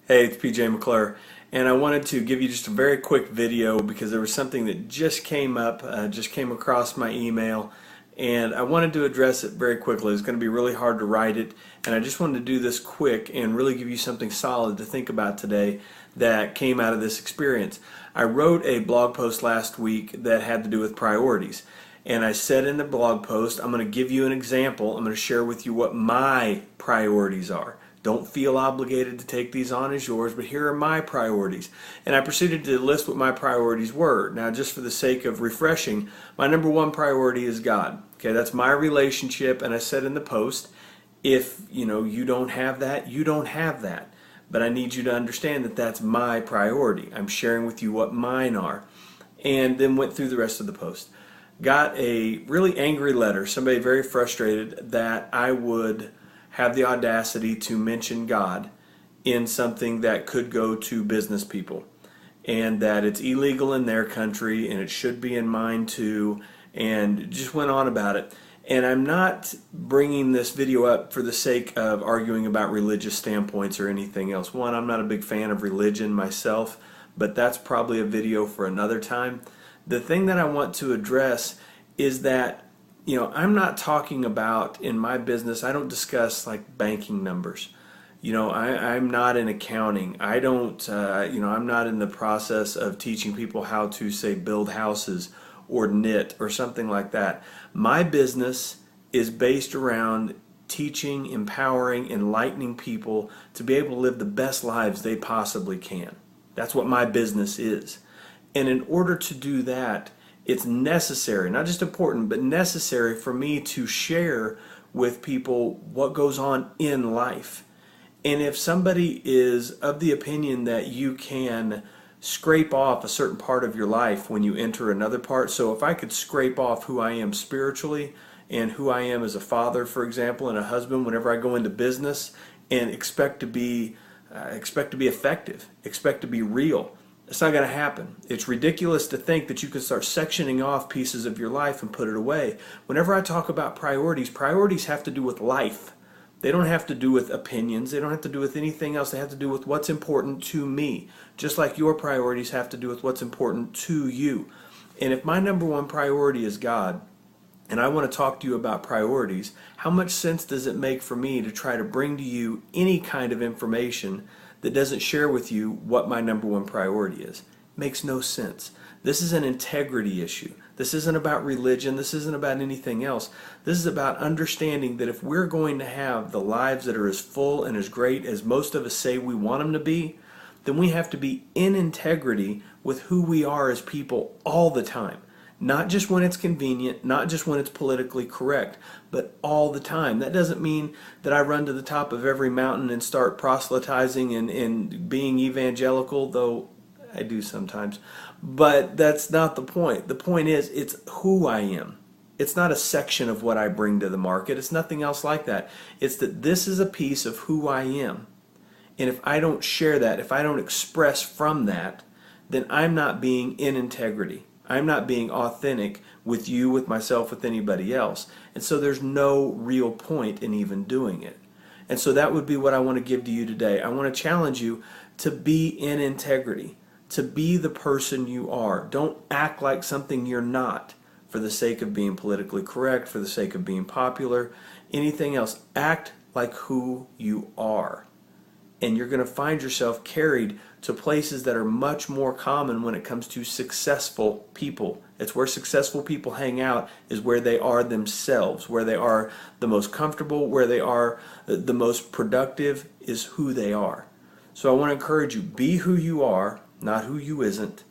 Hey, it's PJ McClure, and I wanted to give you just a very quick video because there was something that just came up, just came across my email, and I wanted to address it very quickly. It's going to be really hard to write it, and I just wanted to do this quick and really give you something solid to think about today that came out of this experience. I wrote a blog post last week that had to do with priorities, and I said in the blog post, I'm going to give you an example. I'm going to share with you what my priorities are. Don't feel obligated to take these on as yours, but here are my priorities. And I proceeded to list what my priorities were. Now, just for the sake of refreshing, my number one priority is God. Okay, that's my relationship, and I said in the post, if you don't have that, you don't have that. But I need you to understand that that's my priority. I'm sharing with you what mine are. And then went through the rest of the post. Got a really angry letter, somebody very frustrated that I would have the audacity to mention God in something that could go to business people, and that it's illegal in their country and it should be in mine too, and just went on about it. And I'm not bringing this video up for the sake of arguing about religious standpoints or anything else. One, I'm not a big fan of religion myself, but that's probably a video for another time. The thing that I want to address is that I'm not talking about, in my business, I don't discuss like banking numbers. I'm not in accounting. I don't, I'm not in the process of teaching people how to, say, build houses or knit or something like that. My business is based around teaching, empowering, enlightening people to be able to live the best lives they possibly can. That's what my business is. And in order to do that, it's necessary, not just important, but necessary for me to share with people what goes on in life. And if somebody is of the opinion that you can scrape off a certain part of your life when you enter another part, so if I could scrape off who I am spiritually and who I am as a father, for example, and a husband whenever I go into business, and expect to be effective, expect to be real, it's not going to happen. It's ridiculous to think that you can start sectioning off pieces of your life and put it away. Whenever I talk about priorities, priorities have to do with life. They don't have to do with opinions. They don't have to do with anything else. They have to do with what's important to me, just like your priorities have to do with what's important to you. And if my number one priority is God, and I want to talk to you about priorities, how much sense does it make for me to try to bring to you any kind of information that doesn't share with you what my number one priority is? Makes no sense. This is an integrity issue. This isn't about religion. This isn't about anything else. This is about understanding that if we're going to have the lives that are as full and as great as most of us say we want them to be, then we have to be in integrity with who we are as people all the time. Not just when it's convenient, not just when it's politically correct, but all the time. That doesn't mean that I run to the top of every mountain and start proselytizing and being evangelical, though I do sometimes. But that's not the point. The point is, it's who I am. It's not a section of what I bring to the market. It's nothing else like that. It's that this is a piece of who I am. And if I don't share that, if I don't express from that, then I'm not being in integrity. I'm not being authentic with you, with myself, with anybody else. And so there's no real point in even doing it. And so that would be what I want to give to you today. I want to challenge you to be in integrity, to be the person you are. Don't act like something you're not for the sake of being politically correct, for the sake of being popular, anything else. Act like who you are. And you're going to find yourself carried to places that are much more common when it comes to successful people. It's where successful people hang out, is where they are themselves, where they are the most comfortable, where they are the most productive, is who they are. So I want to encourage you, be who you are, not who you isn't,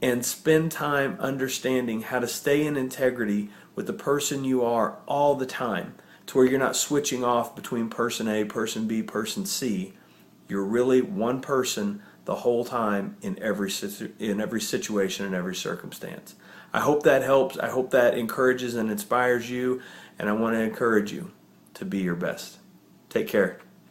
and spend time understanding how to stay in integrity with the person you are all the time, to where you're not switching off between person A, person B, person C. You're really one person the whole time in every situation and every circumstance. I hope that helps. I hope that encourages and inspires you, and I want to encourage you to be your best. Take care.